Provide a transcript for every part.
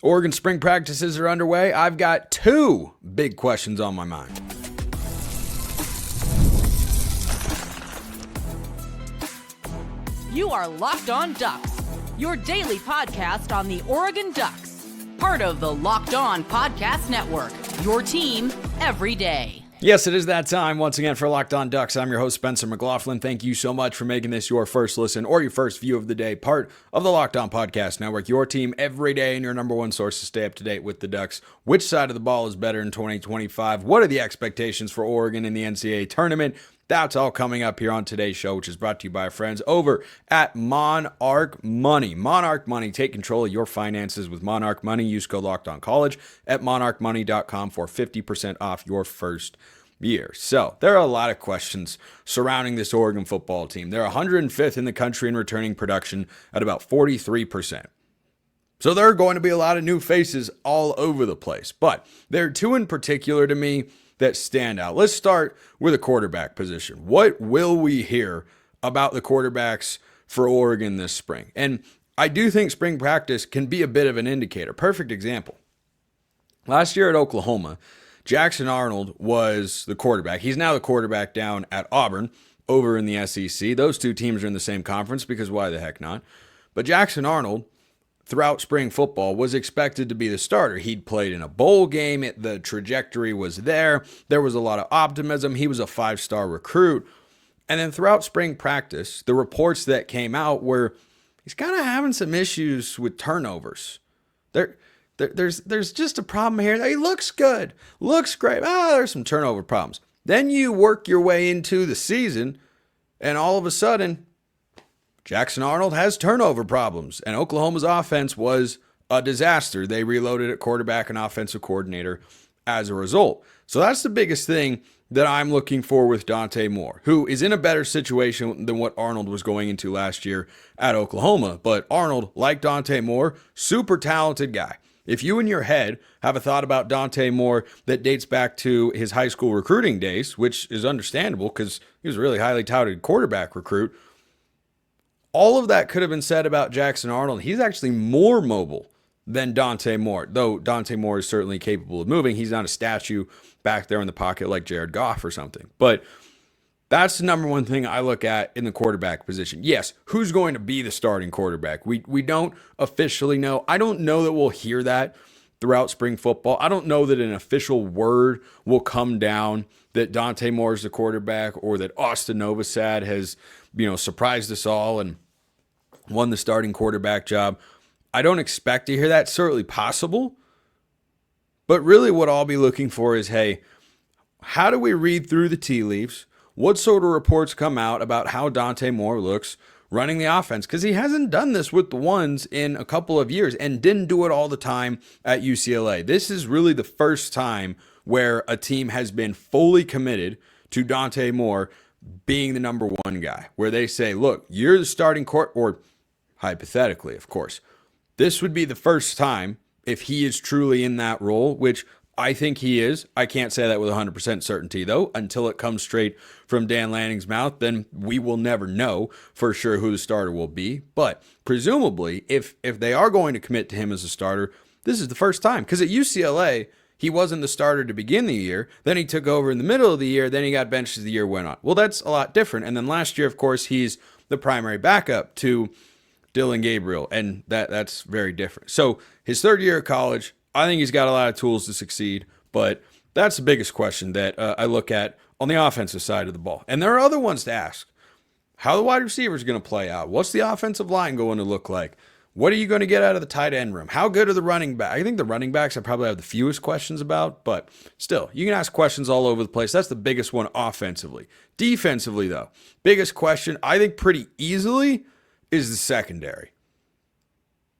Oregon spring practices are underway. I've got two big questions on my mind. You are Locked On Ducks, your daily podcast on the Oregon Ducks. Part of the Locked On Podcast Network, your team every day. Yes, it is that time once again for Locked On Ducks. I'm your host, Spencer McLaughlin. Thank you so much for making this your first listen or your first view of the day, part of the Locked On Podcast Network, your team every day and your number one source to stay up to date with the Ducks. Which side of the ball is better in 2025? What are the expectations for Oregon in the NCAA Tournament? That's all coming up here on today's show, which is brought to you by our friends over at Monarch Money. Monarch Money, take control of your finances with Monarch Money. Use code LOCKEDONCollege at monarchmoney.com for 50% off your first year. So there are a lot of questions surrounding this Oregon football team. They're 105th in the country in returning production at about 43%. So there are going to be a lot of new faces all over the place. But there are two in particular to me that stand out. Let's start with the quarterback position. What will we hear about the quarterbacks for Oregon this spring? And I do think spring practice can be a bit of an indicator. Perfect example. Last year at Oklahoma, Jackson Arnold was the quarterback. He's now the quarterback down at Auburn over in the SEC. Those two teams are in the same conference because why the heck not? But Jackson Arnold, throughout spring football, was expected to be the starter. He'd played in a bowl game. The trajectory was there. There was a lot of optimism. He was a five-star recruit. And then throughout spring practice, the reports that came out were he's kind of having some issues with turnovers. There's just a problem here. He looks good. Looks great. There's some turnover problems. Then you work your way into the season, and all of a sudden, Jackson Arnold has turnover problems, and Oklahoma's offense was a disaster. They reloaded at quarterback and offensive coordinator as a result. So that's the biggest thing that I'm looking for with Dante Moore, who is in a better situation than what Arnold was going into last year at Oklahoma. But Arnold, like Dante Moore, super talented guy. If you in your head have a thought about Dante Moore that dates back to his high school recruiting days, which is understandable because he was a really highly touted quarterback recruit, all of that could have been said about Jackson Arnold. He's actually more mobile than Dante Moore, though Dante Moore is certainly capable of moving. He's not a statue back there in the pocket like Jared Goff or something. But that's the number one thing I look at in the quarterback position. Yes, who's going to be the starting quarterback? We don't officially know. I don't know that we'll hear that throughout spring football. I don't know that an official word will come down that Dante Moore is the quarterback or that Austin Novosad has, surprised us all and won the starting quarterback job. I don't expect to hear that. Certainly possible. But really what I'll be looking for is, hey, how do we read through the tea leaves? What sort of reports come out about how Dante Moore looks running the offense? Because he hasn't done this with the ones in a couple of years and didn't do it all the time at UCLA. This is really the first time where a team has been fully committed to Dante Moore being the number one guy, where they say, look, you're the starting or hypothetically, of course, this would be the first time if he is truly in that role, which I think he is. I can't say that with 100% certainty, though. Until it comes straight from Dan Lanning's mouth, then we will never know for sure who the starter will be. But presumably, if they are going to commit to him as a starter, this is the first time. Because at UCLA, he wasn't the starter to begin the year. Then he took over in the middle of the year. Then he got benched as the year went on. Well, that's a lot different. And then last year, of course, he's the primary backup to Dylan Gabriel. And that's very different. So his third year of college, I think he's got a lot of tools to succeed, but that's the biggest question that I look at on the offensive side of the ball. And there are other ones to ask. How are the wide receivers going to play out? What's the offensive line going to look like? What are you going to get out of the tight end room? How good are the running backs? I think the running backs I probably have the fewest questions about, but still, you can ask questions all over the place. That's the biggest one offensively. Defensively, though, biggest question, I think pretty easily, is the secondary.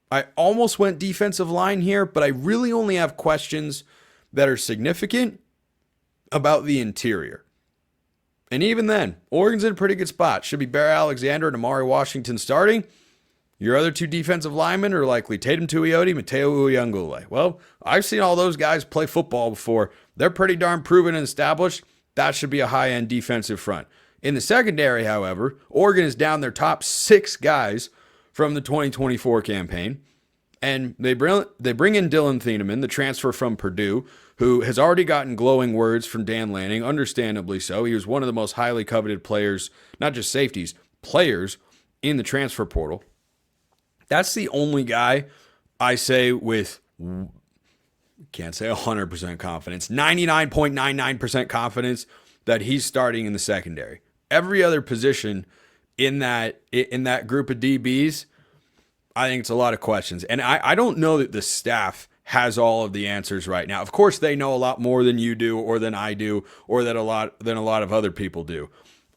I almost went defensive line here, but I really only have questions that are significant about the interior. And even then, Oregon's in a pretty good spot. Should be Bear Alexander and Amari Washington starting. Your other two defensive linemen are likely Tatum Tuioti, Mateo Uyunglele. Well, I've seen all those guys play football before. They're pretty darn proven and established. That should be a high-end defensive front. In the secondary, however, Oregon is down their top 6 guys from the 2024 campaign. And they bring in Dylan Thieneman, the transfer from Purdue, who has already gotten glowing words from Dan Lanning, understandably so. He was one of the most highly coveted players, not just safeties, players in the transfer portal. That's the only guy I say with, can't say 100% confidence, 99.99% confidence that he's starting in the secondary. Every other position in that group of DBs, I think it's a lot of questions. And I don't know that the staff has all of the answers right now. Of course, they know a lot more than you do or than I do or than a lot of other people do.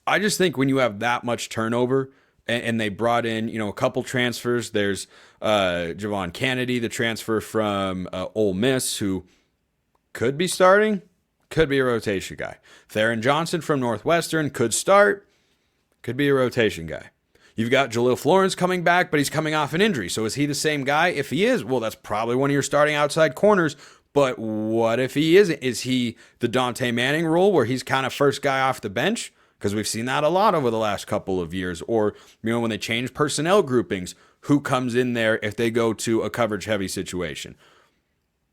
I just think when you have that much turnover and they brought in, a couple transfers, there's Javon Kennedy, the transfer from Ole Miss, who could be starting, could be a rotation guy. Theron Johnson from Northwestern could start, could be a rotation guy. You've got Jaleel Florence coming back, but he's coming off an injury. So is he the same guy? If he is, well, that's probably one of your starting outside corners. But what if he isn't? Is he the Dante Manning role where he's kind of first guy off the bench? Because we've seen that a lot over the last couple of years. Or, when they change personnel groupings, who comes in there if they go to a coverage-heavy situation?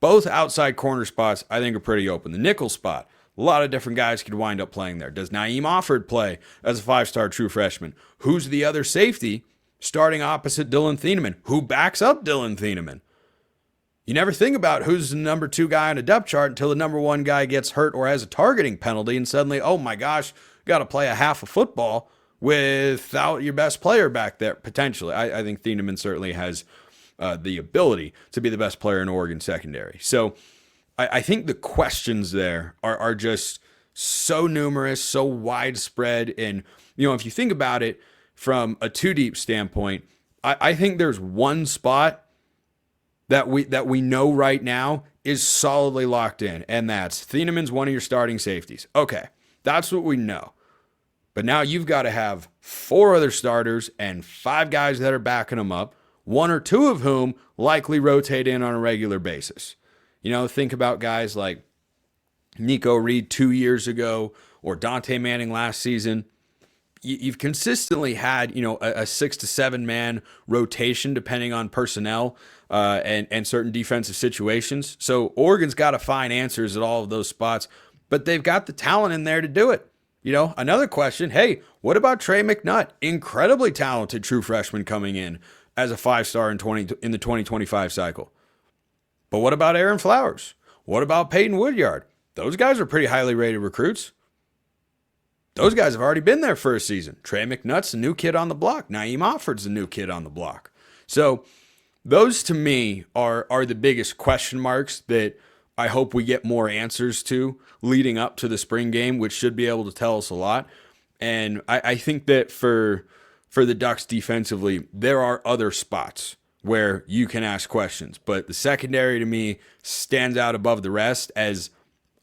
Both outside corner spots, I think, are pretty open. The nickel spot, a lot of different guys could wind up playing there. Does Naeem Offord play as a five-star true freshman? Who's the other safety starting opposite Dylan Thieneman? Who backs up Dylan Thieneman? You never think about who's the number 2 guy on a depth chart until the number 1 guy gets hurt or has a targeting penalty, and suddenly, oh my gosh, got to play a half of football without your best player back there, potentially. I think Thieneman certainly has the ability to be the best player in Oregon secondary. So I think the questions there are just so numerous, so widespread. And, if you think about it from a two-deep standpoint, I think there's one spot that we know right now is solidly locked in, and that's Thieneman's one of your starting safeties. Okay, that's what we know. But now you've got to have 4 other starters and 5 guys that are backing them up, 1 or 2 of whom likely rotate in on a regular basis. Think about guys like Nico Reed 2 years ago or Dante Manning last season. You've consistently had, a 6 to 7 man rotation depending on personnel and certain defensive situations. So Oregon's got to find answers at all of those spots, but they've got the talent in there to do it. Another question, hey, what about Trey McNutt? Incredibly talented true freshman coming in as a 5-star in the 2025 cycle. But what about Aaron Flowers? What about Peyton Woodyard? Those guys are pretty highly rated recruits. Those guys have already been there for a season. Trey McNutt's a new kid on the block. Naeem Offord's a new kid on the block. So those to me are the biggest question marks that I hope we get more answers to leading up to the spring game, which should be able to tell us a lot. And I think that for the Ducks defensively, there are other spots where you can ask questions. But the secondary to me stands out above the rest as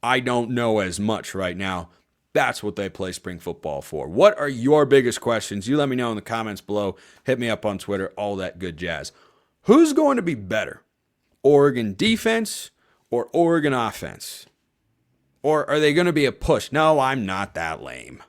I don't know as much right now. That's what they play spring football for. What are your biggest questions? You let me know in the comments below. Hit me up on Twitter, all that good jazz. Who's going to be better? Oregon defense or Oregon offense? Or are they going to be a push? No, I'm not that lame.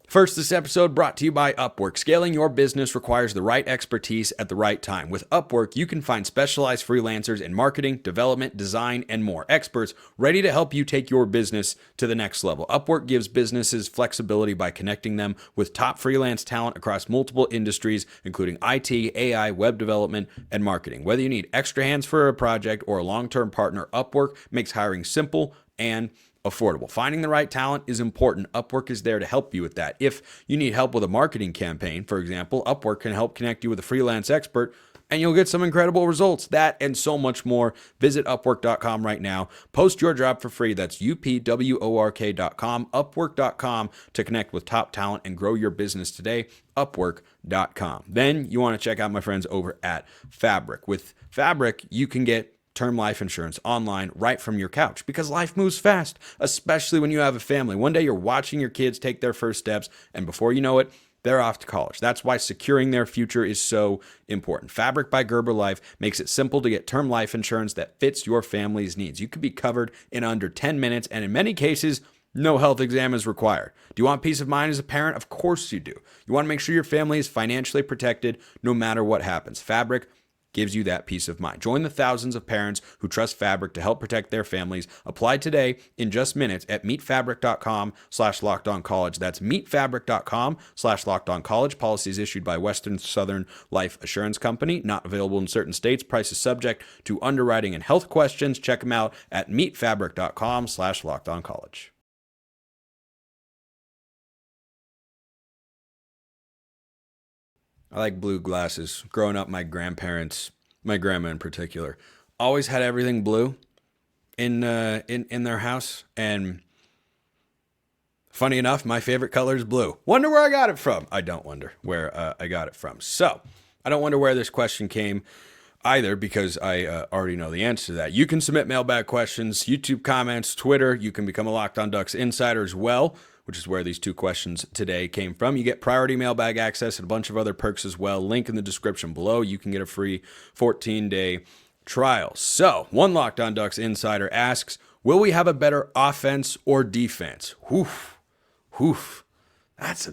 First, this episode brought to you by Upwork. Scaling your business requires the right expertise at the right time. With Upwork, you can find specialized freelancers in marketing, development, design, and more. Experts ready to help you take your business to the next level. Upwork gives businesses flexibility by connecting them with top freelance talent across multiple industries, including IT, AI, web development, and marketing. Whether you need extra hands for a project or a long-term partner, Upwork makes hiring simple and affordable. Finding the right talent is important. Upwork is there to help you with that. If you need help with a marketing campaign, for example, Upwork can help connect you with a freelance expert and you'll get some incredible results. That and so much more. Visit Upwork.com right now. Post your job for free. That's UPWORK.com, Upwork.com to connect with top talent and grow your business today. Upwork.com. Then you want to check out my friends over at Fabric. With Fabric, you can get term life insurance online right from your couch because life moves fast, especially when you have a family. One day you're watching your kids take their first steps, and before you know it, they're off to college. That's why securing their future is so important. Fabric by Gerber Life makes it simple to get term life insurance that fits your family's needs. You could be covered in under 10 minutes, and in many cases, No health exam is required. Do you want peace of mind as a parent? Of course you do. You want to make sure your family is financially protected no matter what happens. Fabric gives you that peace of mind. Join the thousands of parents who trust Fabric to help protect their families. Apply today in just minutes at meetfabric.com/lockedoncollege. That's meetfabric.com/lockedoncollege. Policies issued by Western Southern Life Assurance Company. Not available in certain states. Price is subject to underwriting and health questions. Check them out at meetfabric.com/lockedoncollege. I like blue glasses. Growing up, my grandparents, my grandma in particular, always had everything blue in their house. And funny enough, my favorite color is blue. Wonder where I got it from? I don't wonder where I got it from. So I don't wonder where this question came either, because I already know the answer to that. You can submit mailbag questions, YouTube comments, Twitter. You can become a Locked On Ducks insider as well, which is where these two questions today came from. You get priority mailbag access and a bunch of other perks as well. Link in the description below. You can get a free 14-day trial. So, one Locked On Ducks insider asks, will we have a better offense or defense? Woof. That's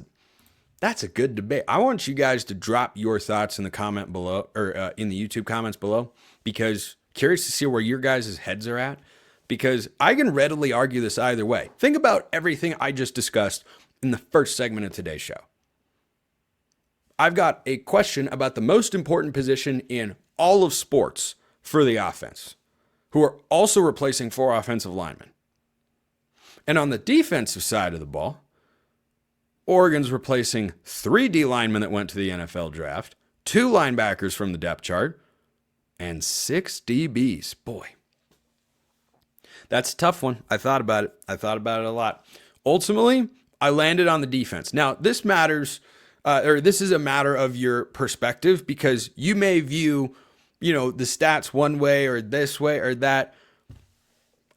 a good debate. I want you guys to drop your thoughts in the comment below, or in the YouTube comments below, because curious to see where your guys' heads are at. Because I can readily argue this either way. Think about everything I just discussed in the first segment of today's show. I've got a question about the most important position in all of sports for the offense, who are also replacing 4 offensive linemen. And on the defensive side of the ball, Oregon's replacing 3 D linemen that went to the NFL draft, 2 linebackers from the depth chart, and 6 DBs. Boy. That's a tough one. I thought about it a lot. Ultimately, I landed on the defense. Now, this matters, this is a matter of your perspective, because you may view, the stats one way or this way or that.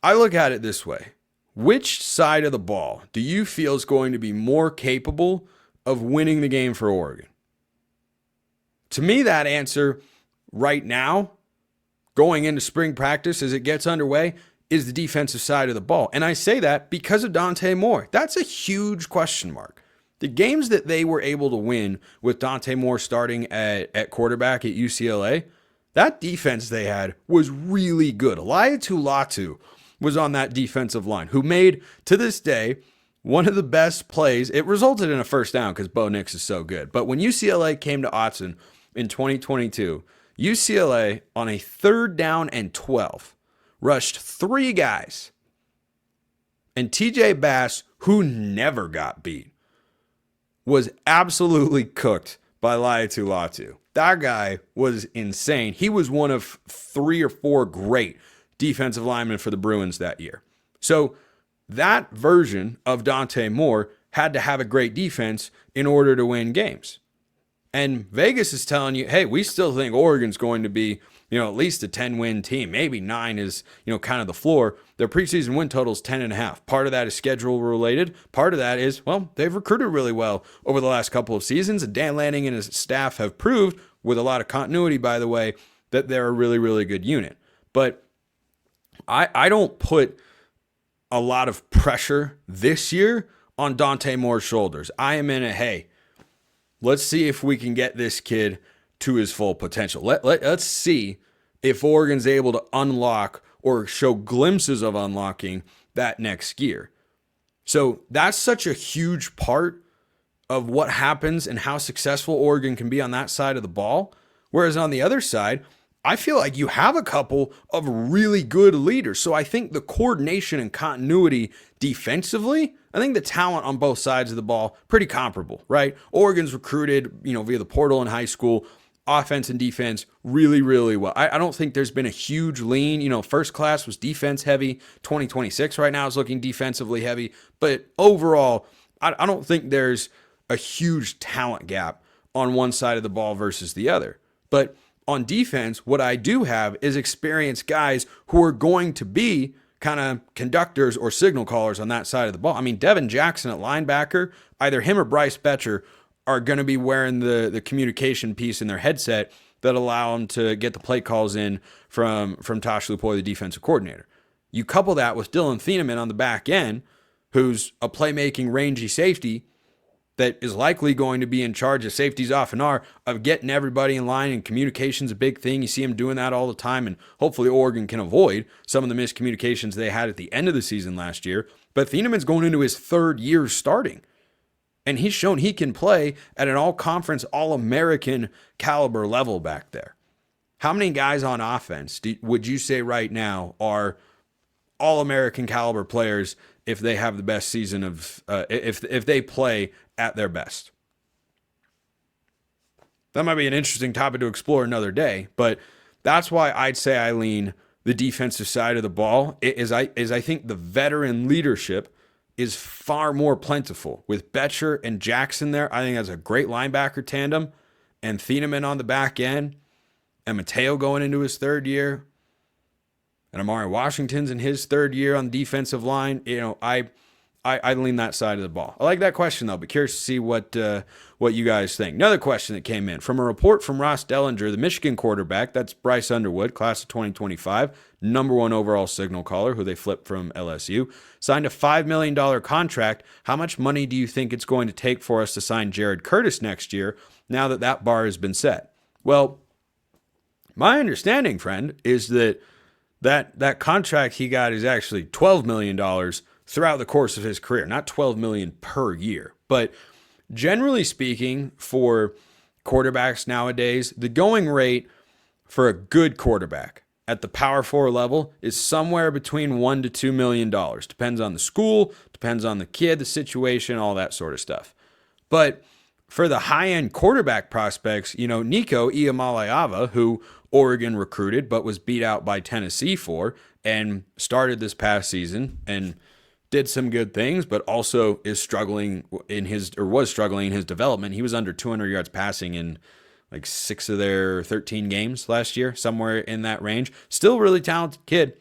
I look at it this way. Which side of the ball do you feel is going to be more capable of winning the game for Oregon? To me, that answer right now, going into spring practice as it gets underway, is the defensive side of the ball. And I say that because of Dante Moore. That's a huge question mark. The games that they were able to win with Dante Moore starting at quarterback at UCLA, that defense they had was really good. Latu was on that defensive line, who made, to this day, one of the best plays. It resulted in a first down because Bo Nix is so good. But when UCLA came to Autzen in 2022, UCLA on a 3rd down and 12, rushed 3 guys. And TJ Bass, who never got beat, was absolutely cooked by Latu. That guy was insane. He was one of 3 or 4 great defensive linemen for the Bruins that year. So that version of Dante Moore had to have a great defense in order to win games. And Vegas is telling you, hey, we still think Oregon's going to be, at least a 10-win team. Maybe 9 is, kind of the floor. Their preseason win total is 10.5. Part of that is schedule related. Part of that is, they've recruited really well over the last couple of seasons. And Dan Lanning and his staff have proved, with a lot of continuity, by the way, that they're a really, really good unit. But I don't put a lot of pressure this year on Dante Moore's shoulders. I am in a, hey, let's see if we can get this kid to his full potential. Let's see if Oregon's able to unlock or show glimpses of unlocking that next year. So that's such a huge part of what happens and how successful Oregon can be on that side of the ball. Whereas on the other side, I feel like you have a couple of really good leaders. So I think the coordination and continuity defensively, I think the talent on both sides of the ball, pretty comparable, right? Oregon's recruited, via the portal in high school, offense and defense really, really well. I don't think there's been a huge lean. First class was defense heavy. 2026 right now is looking defensively heavy. But overall, I don't think there's a huge talent gap on one side of the ball versus the other. But on defense, what I do have is experienced guys who are going to be kind of conductors or signal callers on that side of the ball. I mean, Devin Jackson at linebacker, either him or Bryce Betcher are going to be wearing the communication piece in their headset that allow them to get the play calls in from Tosh Lupoy, the defensive coordinator. You couple that with Dylan Thieneman on the back end, who's a playmaking, rangy safety that is likely going to be in charge, as safeties often are, of getting everybody in line, and communication's a big thing. You see him doing that all the time, and hopefully Oregon can avoid some of the miscommunications they had at the end of the season last year. But Thieneman's going into his third year starting, and he's shown he can play at an all-conference, all-American caliber level back there. How many guys on offense would you say right now are all-American caliber players if they have the best season of, if they play at their best? That might be an interesting topic to explore another day, but that's why I'd say I lean the defensive side of the ball. I think the veteran leadership is far more plentiful. With Betcher and Jackson there, I think that's a great linebacker tandem, and Thieneman on the back end, and Mateo going into his third year, and Amari Washington's in his third year on the defensive line. I lean that side of the ball. I like that question, though, but curious to see what you guys think. Another question that came in from a report from Ross Dellinger, the Michigan quarterback, that's Bryce Underwood, class of 2025, number 1 overall signal caller, who they flipped from LSU, signed a $5 million contract. How much money do you think it's going to take for us to sign Jared Curtis next year, now that that bar has been set? Well, my understanding, friend, is that contract he got is actually $12 million throughout the course of his career, not $12 million per year. But generally speaking, for quarterbacks nowadays, the going rate for a good quarterback at the Power 4 level is somewhere between $1 to $2 million. Depends on the school, depends on the kid, the situation, all that sort of stuff. But for the high-end quarterback prospects, Nico Iamaleava, who Oregon recruited but was beat out by Tennessee for, and started this past season and did some good things, but also is struggling was struggling in his development. He was under 200 yards passing in like 6 of their 13 games last year, somewhere in that range. Still really talented kid.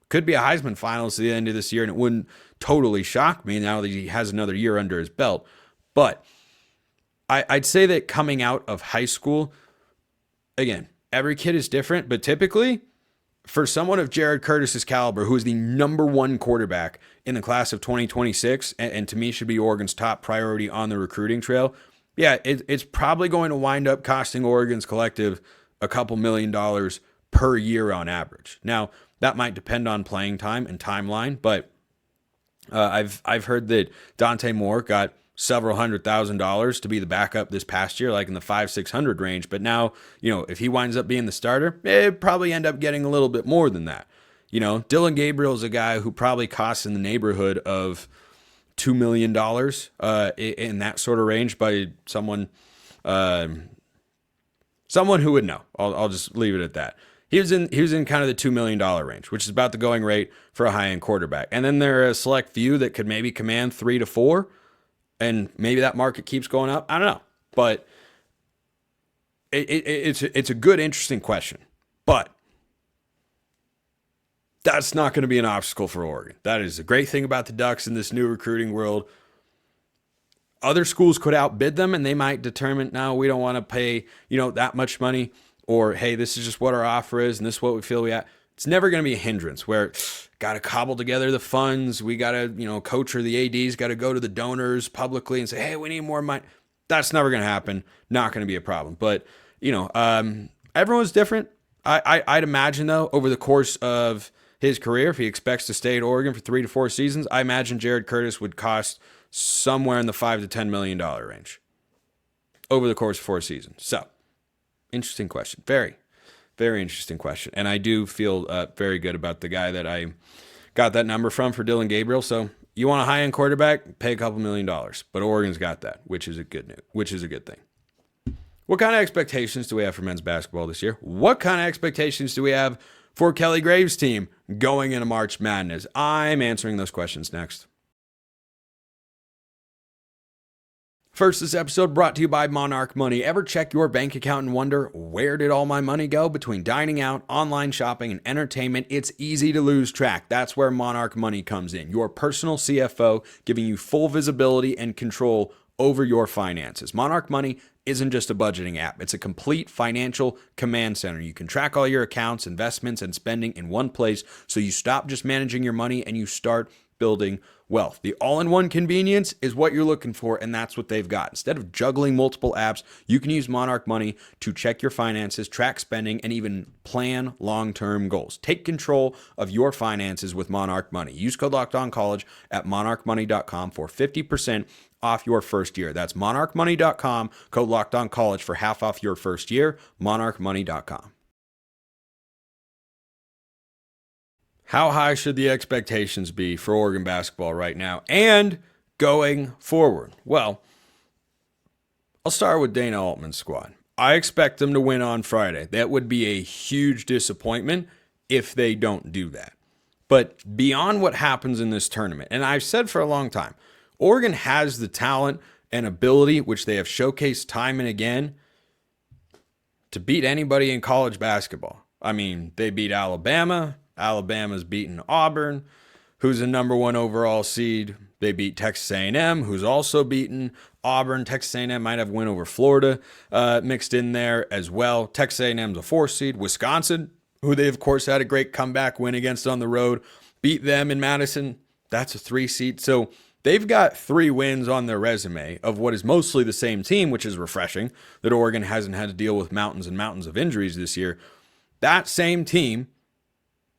Could be a Heisman finalist at the end of this year, and it wouldn't totally shock me now that he has another year under his belt. But I'd say that coming out of high school, again, every kid is different, but typically for someone of Jared Curtis's caliber, who is the number 1 quarterback in the class of 2026, and to me should be Oregon's top priority on the recruiting trail, yeah, it's probably going to wind up costing Oregon's collective a couple $1 million per year on average. Now, that might depend on playing time and timeline, but I've heard that Dante Moore got several $100,000 to be the backup this past year, like in the 500-600 range. But now, if he winds up being the starter, it'd probably end up getting a little bit more than that. Dylan Gabriel is a guy who probably costs in the neighborhood of $2 million in that sort of range by someone who would know. I'll just leave it at that. He was in kind of the $2 million range, which is about the going rate for a high-end quarterback. And then there are a select few that could maybe command 3 to 4. And maybe that market keeps going up. I don't know. But it's a good, interesting question. But that's not going to be an obstacle for Oregon. That is the great thing about the Ducks in this new recruiting world. Other schools could outbid them, and they might determine, no, we don't want to pay, that much money. Or, hey, this is just what our offer is, and this is what we feel we have. It's never going to be a hindrance where got to cobble together the funds. We got to, coach or the AD's got to go to the donors publicly and say, hey, we need more money. That's never going to happen. Not going to be a problem. But, everyone's different. I'd imagine, though, over the course of his career, if he expects to stay at Oregon for 3 to 4 seasons, I imagine Jared Curtis would cost somewhere in the $5 to $10 million range over the course of 4 seasons. So, interesting question. Very, very interesting question. And I do feel very good about the guy that I got that number from for Dylan Gabriel. So you want a high-end quarterback, pay a couple $1 million. But Oregon's got that, which is a good thing. What kind of expectations do we have for men's basketball this year? What kind of expectations do we have for Kelly Graves' team going into March Madness? I'm answering those questions next. First, this episode brought to you by Monarch Money. Ever check your bank account and wonder, where did all my money go? Between dining out, online shopping, and entertainment, it's easy to lose track. That's where Monarch Money comes in. Your personal CFO, giving you full visibility and control over your finances. Monarch Money isn't just a budgeting app. It's a complete financial command center. You can track all your accounts, investments, and spending in one place, so you stop just managing your money and you start building wealth. The all-in-one convenience is what you're looking for, and that's what they've got. Instead of juggling multiple apps, you can use Monarch Money to check your finances, track spending, and even plan long-term goals. Take control of your finances with Monarch Money. Use code LOCKEDONCollege at monarchmoney.com for 50% off your first year. That's monarchmoney.com, code LOCKEDONCollege for half off your first year, monarchmoney.com. How high should the expectations be for Oregon basketball right now and going forward? Well, I'll start with Dana Altman's squad. I expect them to win on Friday. That would be a huge disappointment if they don't do that. But beyond what happens in this tournament, and I've said for a long time, Oregon has the talent and ability, which they have showcased time and again, to beat anybody in college basketball. I mean, they beat Alabama. Alabama's beaten Auburn, who's a number one overall seed. They beat Texas A&M, who's also beaten Auburn. Texas A&M might have win over Florida mixed in there as well. Texas A&M's a 4 seed. Wisconsin, who they, of course, had a great comeback win against on the road, beat them in Madison. That's a 3 seed. So they've got 3 wins on their resume of what is mostly the same team, which is refreshing that Oregon hasn't had to deal with mountains and mountains of injuries this year. That same team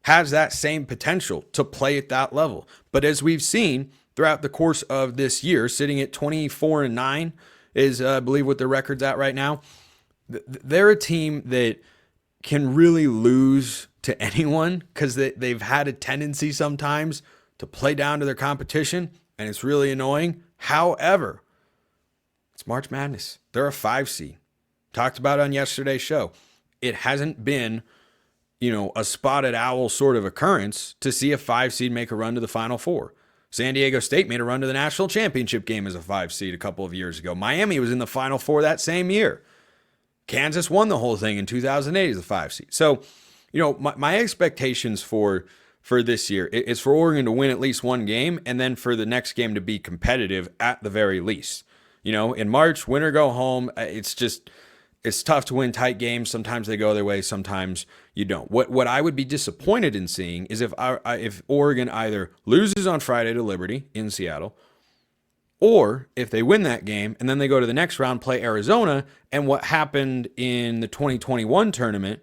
has that same potential to play at that level. But as we've seen throughout the course of this year, sitting at 24-9 is, I believe, what their record's at right now. They're a team that can really lose to anyone because they've had a tendency sometimes to play down to their competition, and it's really annoying. However, it's March Madness. They're a 5 seed. Talked about it on yesterday's show. It hasn't been a spotted owl sort of occurrence to see a 5 seed make a run to the Final Four. San Diego State made a run to the national championship game as a 5 seed a couple of years ago. Miami was in the Final Four that same year. Kansas won the whole thing in 2008 as a 5 seed. So, my expectations for this year is for Oregon to win at least one game and then for the next game to be competitive at the very least. In March, win or go home, it's tough to win tight games. Sometimes they go their way, sometimes you don't. What I would be disappointed in seeing is if Oregon either loses on Friday to Liberty in Seattle, or if they win that game and then they go to the next round, play Arizona, and what happened in the 2021 tournament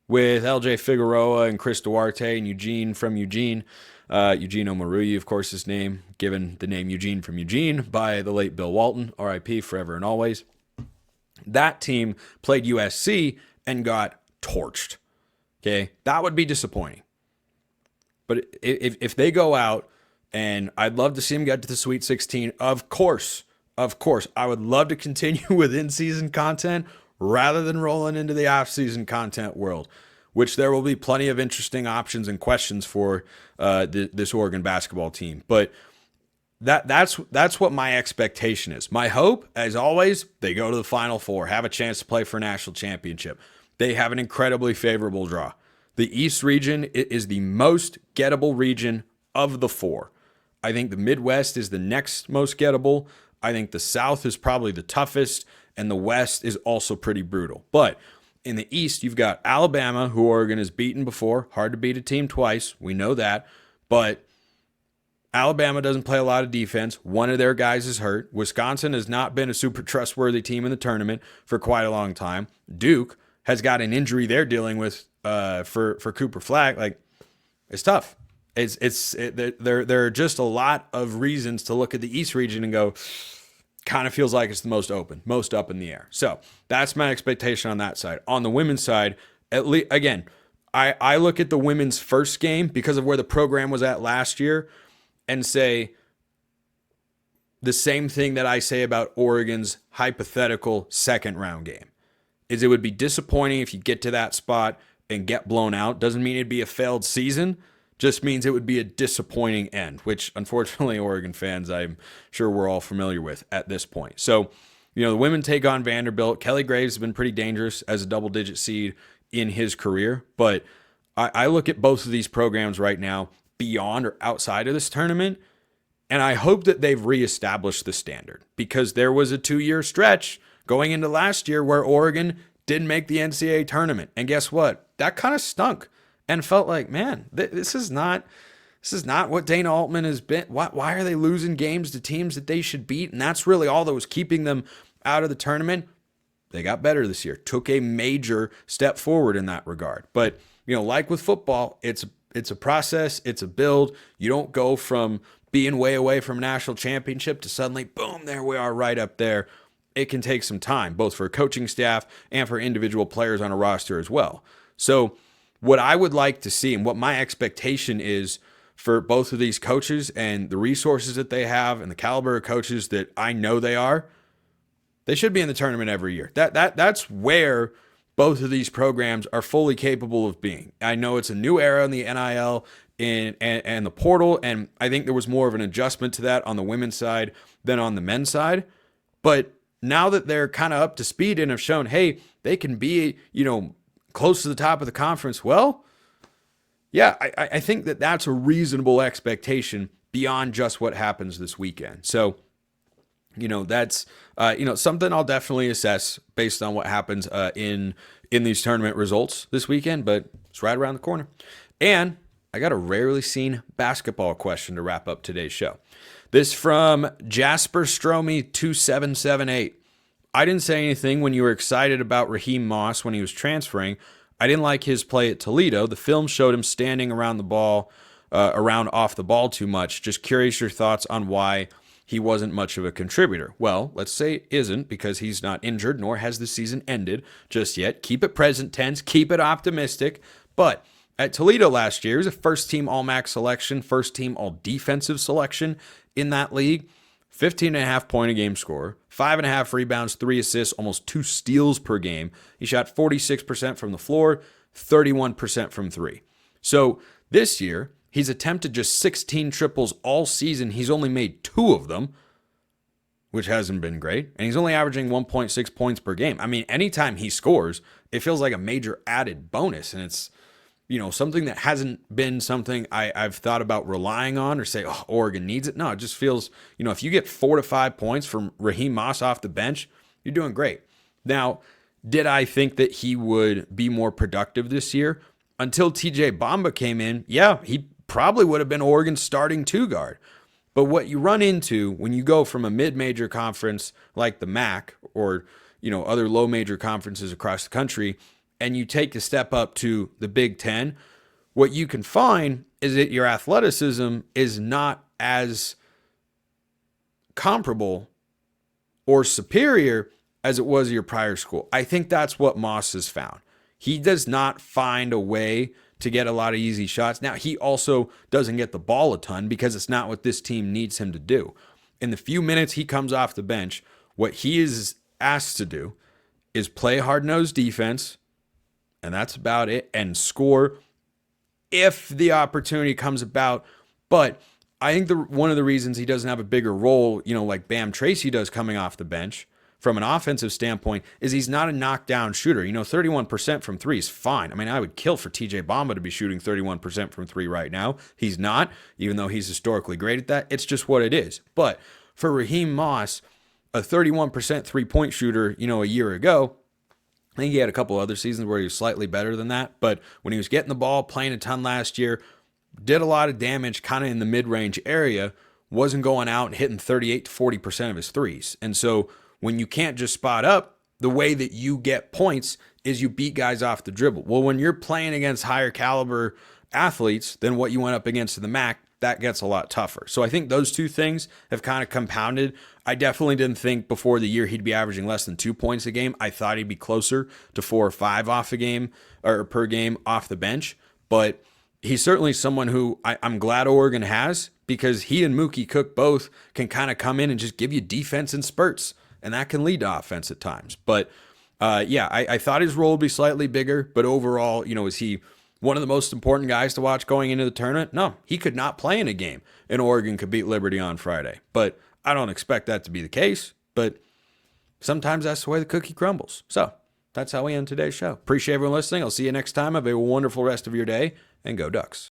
with LJ Figueroa and Chris Duarte and Eugene from Eugene, Eugene Omoruyi, of course, his name, given the name Eugene from Eugene by the late Bill Walton, RIP, forever and always. That team played USC and got torched. Okay, that would be disappointing. But if they go out, and I'd love to see them get to the Sweet 16, of course, I would love to continue with in-season content rather than rolling into the off-season content world, which there will be plenty of interesting options and questions for this Oregon basketball team. But that's what my expectation is. My hope, as always, they go to the Final Four, have a chance to play for a national championship. They have an incredibly favorable draw. The East region is the most gettable region of the 4. I think the Midwest is the next most gettable. I think the South is probably the toughest, and the West is also pretty brutal. But in the East, you've got Alabama, who Oregon has beaten before. Hard to beat a team twice. We know that. But Alabama doesn't play a lot of defense. One of their guys is hurt. Wisconsin has not been a super trustworthy team in the tournament for quite a long time. Duke has got an injury they're dealing with for Cooper Flag. It's tough. There are just a lot of reasons to look at the East region and go, kind of feels like it's the most open, most up in the air. So that's my expectation on that side. On the women's side, at least, again, I look at the women's first game because of where the program was at last year and say the same thing that I say about Oregon's hypothetical second round game, is it would be disappointing if you get to that spot and get blown out. Doesn't mean it'd be a failed season, just means it would be a disappointing end, which unfortunately Oregon fans, I'm sure we're all familiar with at this point. So, the women take on Vanderbilt. Kelly Graves has been pretty dangerous as a double-digit seed in his career, but I look at both of these programs right now beyond or outside of this tournament, and I hope that they've reestablished the standard, because there was a 2-year stretch going into last year where Oregon didn't make the NCAA tournament. And guess what? That kind of stunk and felt like, man, this is not This is not what Dana Altman has been. Why are they losing games to teams that they should beat? And that's really all that was keeping them out of the tournament. They got better this year, took a major step forward in that regard. But, like with football, it's a process, it's a build. You don't go from being way away from a national championship to suddenly, boom, there we are right up there. It can take some time, both for a coaching staff and for individual players on a roster as well. So what I would like to see and what my expectation is for both of these coaches and the resources that they have and the caliber of coaches that I know they should be in the tournament every year. That's where both of these programs are fully capable of being. I know it's a new era in the NIL and the portal, and I think there was more of an adjustment to that on the women's side than on the men's side. But now that they're kind of up to speed and have shown, hey, they can be, close to the top of the conference, well, yeah, I think that's a reasonable expectation beyond just what happens this weekend. So, that's, something I'll definitely assess based on what happens in these tournament results this weekend, but it's right around the corner. And I got a rarely seen basketball question to wrap up today's show. This from Jasper Stromey 2778. I didn't say anything when you were excited about Raheem Moss when he was transferring. I didn't like his play at Toledo. The film showed him standing around the ball, around off the ball too much. Just curious your thoughts on why he wasn't much of a contributor. Well, let's say it isn't because he's not injured, nor has the season ended just yet. Keep it present tense, keep it optimistic. But at Toledo last year, he was a first-team All-MAC selection, first-team All-Defensive selection in that league. 15.5 point a game scorer, 5.5 rebounds, 3 assists, almost 2 steals per game. He shot 46% from the floor, 31% from 3. So this year, he's attempted just 16 triples all season. He's only made 2 of them, which hasn't been great. And he's only averaging 1.6 points per game. I mean, anytime he scores, it feels like a major added bonus. And it's, something that hasn't been something I've thought about relying on or say, oh, Oregon needs it. No, it just feels, if you get 4 to 5 points from Raheem Moss off the bench, you're doing great. Now, did I think that he would be more productive this year? Until TJ Bamba came in, yeah, he probably would have been Oregon's starting 2 guard. But what you run into when you go from a mid-major conference like the MAC or, other low-major conferences across the country, and you take a step up to the Big Ten, what you can find is that your athleticism is not as comparable or superior as it was at your prior school. I think that's what Moss has found. He does not find a way to get a lot of easy shots. Now, he also doesn't get the ball a ton because it's not what this team needs him to do. In the few minutes he comes off the bench, what he is asked to do is play hard-nosed defense, and that's about it, and score if the opportunity comes about. But I think one of the reasons he doesn't have a bigger role, like Bam Tracy does coming off the bench from an offensive standpoint, is he's not a knockdown shooter. 31% from 3 is fine. I mean, I would kill for TJ Bamba to be shooting 31% from 3 right now. He's not, even though he's historically great at that. It's just what it is. But for Raheem Moss, a 31% three-point shooter, a year ago, I think he had a couple other seasons where he was slightly better than that. But when he was getting the ball, playing a ton last year, did a lot of damage kind of in the mid-range area, wasn't going out and hitting 38 to 40% of his threes. And so when you can't just spot up, the way that you get points is you beat guys off the dribble. Well, when you're playing against higher caliber athletes than what you went up against in the MAC, that gets a lot tougher. So I think those two things have kind of compounded. I definitely didn't think before the year he'd be averaging less than 2 points a game. I thought he'd be closer to 4 or 5 off a game or per game off the bench. But he's certainly someone who I'm glad Oregon has, because he and Mookie Cook both can kind of come in and just give you defense in spurts, and that can lead to offense at times. But I thought his role would be slightly bigger, but overall, is he one of the most important guys to watch going into the tournament? No, he could not play in a game, and Oregon could beat Liberty on Friday. But I don't expect that to be the case, but sometimes that's the way the cookie crumbles. So that's how we end today's show. Appreciate everyone listening. I'll see you next time. Have a wonderful rest of your day, and go Ducks.